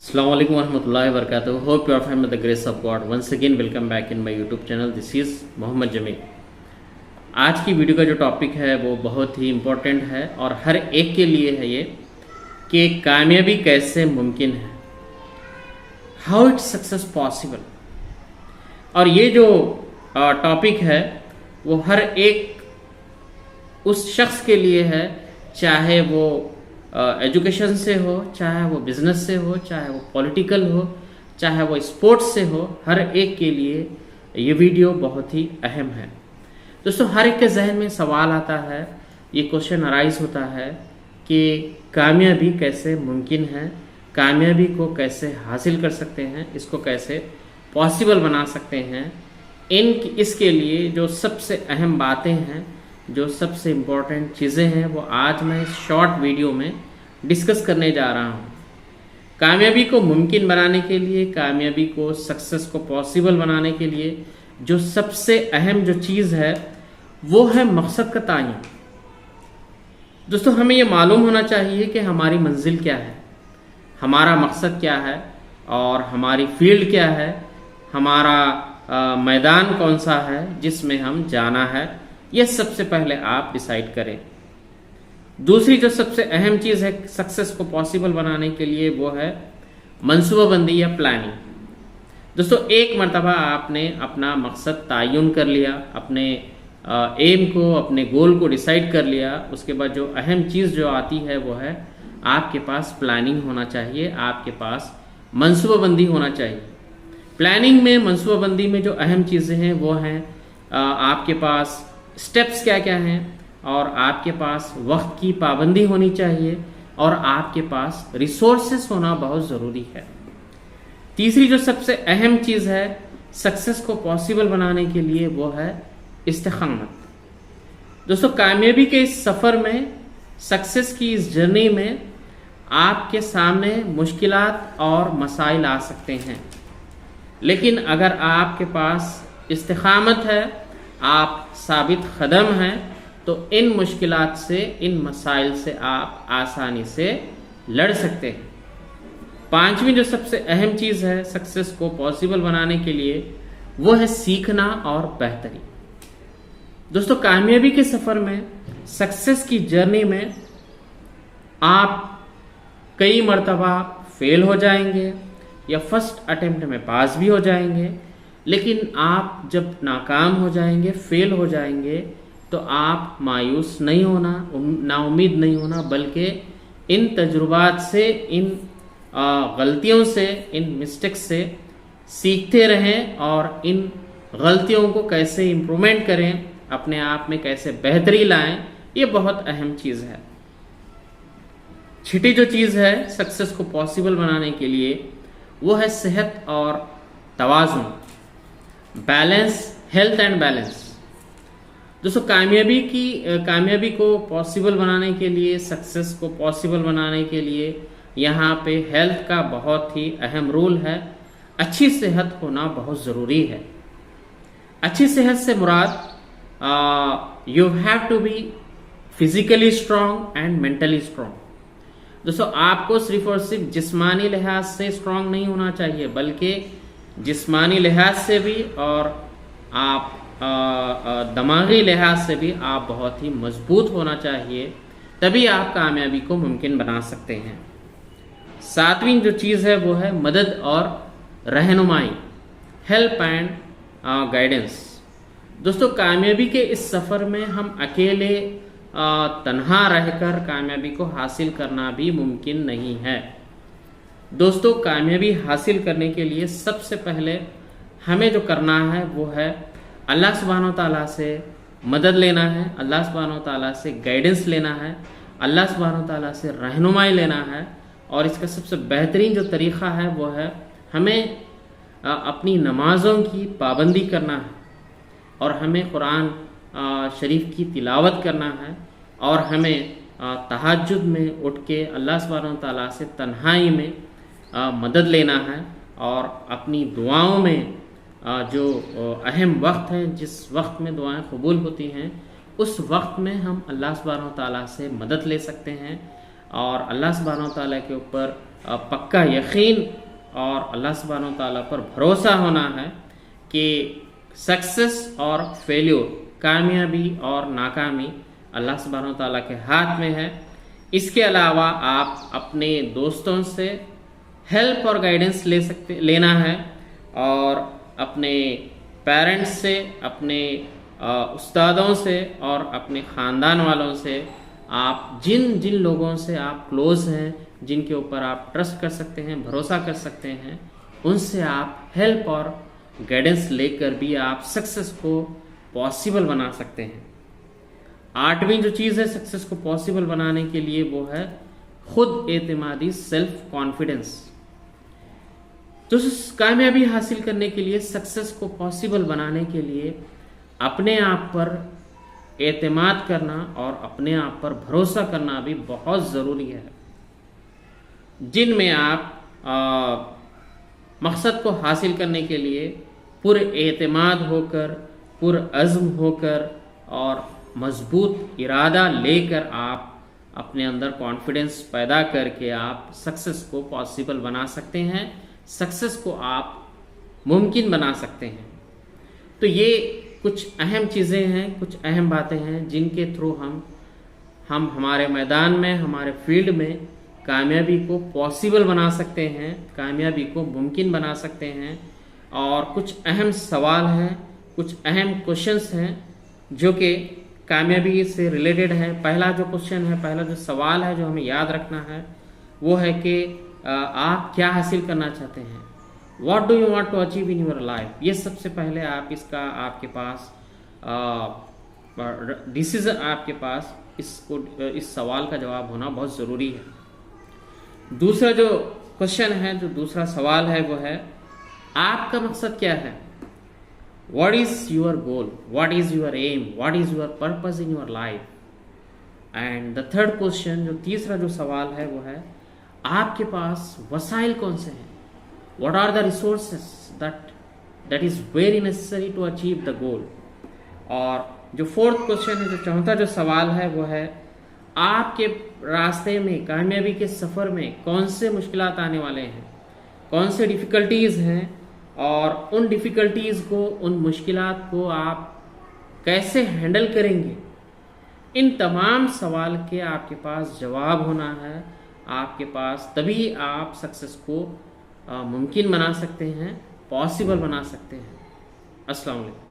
Assalamu alaikum warahmatullahi wabarakatuh. Hope you are fine with the grace of God. Once again welcome back in my YouTube channel. This is Mohammad Jameel. आज की video का जो topic है वो बहुत ही important है और हर एक के लिए है ये कि कामयाबी कैसे मुमकिन है, हाउ इट्स सक्सेस पॉसिबल। और ये जो टॉपिक है वो हर एक उस शख्स के लिए है, चाहे वो एजुकेशन से हो, चाहे वो बिजनेस से हो, चाहे वो पॉलिटिकल हो, चाहे वो स्पोर्ट्स से हो, हर एक के लिए ये वीडियो बहुत ही अहम है। दोस्तों, हर एक के जहन में सवाल आता है, ये क्वेश्चन अराइज होता है कि कामयाबी कैसे मुमकिन है, कामयाबी को कैसे हासिल कर सकते हैं, इसको कैसे पॉसिबल बना सकते हैं। इसके लिए जो सबसे अहम बातें हैं, जो सबसे इम्पोर्टेंट चीज़ें हैं, वो आज मैं इस शॉर्ट वीडियो में डिस्कस करने जा रहा हूँ। कामयाबी को मुमकिन बनाने के लिए, कामयाबी को, सक्सेस को पॉसिबल बनाने के लिए जो सबसे अहम जो चीज़ है वो है मकसद का तयन। दोस्तों, हमें ये मालूम होना चाहिए कि हमारी मंजिल क्या है, हमारा मकसद क्या है और हमारी फील्ड क्या है, हमारा मैदान कौन सा है जिसमें हम जाना है। यह सबसे पहले आप डिसाइड करें। दूसरी जो सबसे अहम चीज़ है सक्सेस को पॉसिबल बनाने के लिए वो है मनसूबाबंदी या प्लानिंग। दोस्तों, एक मर्तबा आपने अपना मकसद तयन कर लिया, अपने एम को, अपने गोल को डिसाइड कर लिया, उसके बाद जो अहम चीज़ जो आती है वो है आपके पास प्लानिंग होना चाहिए, आपके पास मनसूबाबंदी होना चाहिए। प्लानिंग में, मनसूबाबंदी में जो अहम चीज़ें हैं वो हैं आपके पास स्टेप्स क्या क्या हैं, और आपके पास वक्त की पाबंदी होनी चाहिए, और आपके पास रिसोर्सेस होना बहुत ज़रूरी है। तीसरी जो सबसे अहम चीज़ है सक्सेस को पॉसिबल बनाने के लिए वो है इस्तिकामत। दोस्तों, कामयाबी के इस सफ़र में, सक्सेस की इस जर्नी में आपके सामने मुश्किलात और मसाइल आ सकते हैं, लेकिन अगर आपके पास इस्तिकामत है, आप साबित कदम हैं, तो इन मुश्किलात से, इन मसाइल से आप आसानी से लड़ सकते हैं। पांचवी जो सबसे अहम चीज़ है सक्सेस को पॉसिबल बनाने के लिए वो है सीखना और बेहतरी। दोस्तों, कामयाबी के सफ़र में, सक्सेस की जर्नी में आप कई मर्तबा फेल हो जाएंगे या फर्स्ट अटेम्प्ट में पास भी हो जाएंगे, लेकिन आप जब नाकाम हो जाएंगे, फेल हो जाएंगे, तो आप मायूस नहीं होना, नाउम्मीद नहीं होना, बल्कि इन तजुर्बात से, इन गलतियों से, इन मिस्टेक्स से सीखते रहें और इन गलतियों को कैसे इम्प्रूवमेंट करें, अपने आप में कैसे बेहतरी लाएं, ये बहुत अहम चीज़ है। छठी जो चीज़ है सक्सेस को पॉसिबल बनाने के लिए वो है सेहत और तवाज़ुन, बैलेंस, हेल्थ एंड बैलेंस। दोस्तों, कामयाबी को पॉसिबल बनाने के लिए, सक्सेस को पॉसिबल बनाने के लिए यहाँ पे हेल्थ का बहुत ही अहम रोल है। अच्छी सेहत होना बहुत ज़रूरी है। अच्छी सेहत से मुराद you have to be physically strong and mentally strong. दोस्तों, आपको सिर्फ और सिर्फ जिस्मानी लिहाज से स्ट्रांग नहीं होना चाहिए, बल्कि जिस्मानी लिहाज से भी और आप दिमागी लिहाज से भी आप बहुत ही मजबूत होना चाहिए, तभी आप कामयाबी को मुमकिन बना सकते हैं। सातवीं जो चीज़ है वो है मदद और रहनुमाई, हेल्प एंड गाइडेंस। दोस्तों, कामयाबी के इस सफ़र में हम अकेले तन्हा रहकर कामयाबी को हासिल करना भी मुमकिन नहीं है। दोस्तों, कामयाबी हासिल करने के लिए सबसे पहले हमें जो करना है वो है अल्लाह सुब्हानहू तआला से मदद लेना है, अल्लाह सुब्हानहू तआला से गाइडेंस लेना है, अल्लाह सुब्हानहू तआला से रहनुमाई लेना है। और इसका सबसे बेहतरीन जो तरीक़ा है वो है हमें अपनी नमाज़ों की पाबंदी करना है, और हमें कुरान शरीफ की तिलावत करना है, और हमें तहज्जुद में उठ के अल्लाह सुब्हानहू तआला से तन्हाई में मदद लेना है, और अपनी दुआओं में जो अहम वक्त है, जिस वक्त में दुआएं कबूल होती हैं, उस वक्त में हम अल्लाह सुब्हानहू तआला से मदद ले सकते हैं और अल्लाह सुब्हानहू तआला के ऊपर पक्का यकीन और अल्लाह सुब्हानहू तआला पर भरोसा होना है कि सक्सेस और फेल्योर, कामयाबी और नाकामी अल्लाह सुब्हानहू तआला के हाथ में है। इसके अलावा आप अपने दोस्तों से हेल्प और गाइडेंस लेना है, और अपने पेरेंट्स से, अपने उस्तादों से और अपने ख़ानदान वालों से, आप जिन जिन लोगों से आप क्लोज़ हैं, जिनके ऊपर आप ट्रस्ट कर सकते हैं, भरोसा कर सकते हैं, उनसे आप हेल्प और गाइडेंस लेकर भी आप सक्सेस को पॉसिबल बना सकते हैं। 8वीं जो चीज़ है सक्सेस को पॉसिबल बनाने के लिए वो है खुद एतमादी, सेल्फ कॉन्फिडेंस। तो कामयाबी हासिल करने के लिए, सक्सेस को पॉसिबल बनाने के लिए अपने आप पर एतमाद करना और अपने आप पर भरोसा करना भी बहुत ज़रूरी है। जिनमें आप मकसद को हासिल करने के लिए पुर एतमाद होकर, पुर अज़्म होकर और मजबूत इरादा लेकर आप अपने अंदर कॉन्फिडेंस पैदा करके आप सक्सेस को पॉसिबल बना सकते हैं, सक्सेस को आप मुमकिन बना सकते हैं। तो ये कुछ अहम चीज़ें हैं, कुछ अहम बातें हैं जिनके थ्रू हम हमारे मैदान में, हमारे फील्ड में कामयाबी को पॉसिबल बना सकते हैं, कामयाबी को मुमकिन बना सकते हैं। और कुछ अहम सवाल हैं, कुछ अहम क्वेश्चंस हैं जो कि कामयाबी से रिलेटेड है। पहला जो क्वेश्चन है, पहला जो सवाल है जो हमें याद रखना है वो है कि आप क्या हासिल करना चाहते हैं, what do you want to achieve in your life. ये सबसे पहले आप इसका आपके पास डिसीजन, आपके पास इस सवाल का जवाब होना बहुत ज़रूरी है। दूसरा जो क्वेश्चन है, जो दूसरा सवाल है वो है आपका मकसद क्या है, what is your goal, what is your aim, what is your purpose in your life. And the third question, जो तीसरा जो सवाल है वो है आपके पास वसाइल कौन से हैं, what are the resources that is very necessary to achieve the goal. और जो फोर्थ क्वेश्चन है, जो चौथा जो सवाल है वो है आपके रास्ते में, कामयाबी के सफ़र में कौन से मुश्किलात आने वाले हैं, कौन से डिफ़िकल्टीज़ हैं, और उन डिफ़िकल्टीज़ को, उन मुश्किलात को आप कैसे हैंडल करेंगे। इन तमाम सवाल के आपके पास जवाब होना है आपके पास, तभी आप सक्सेस को मुमकिन बना सकते हैं, पॉसिबल बना सकते हैं। अस्सलाम वालेकुम।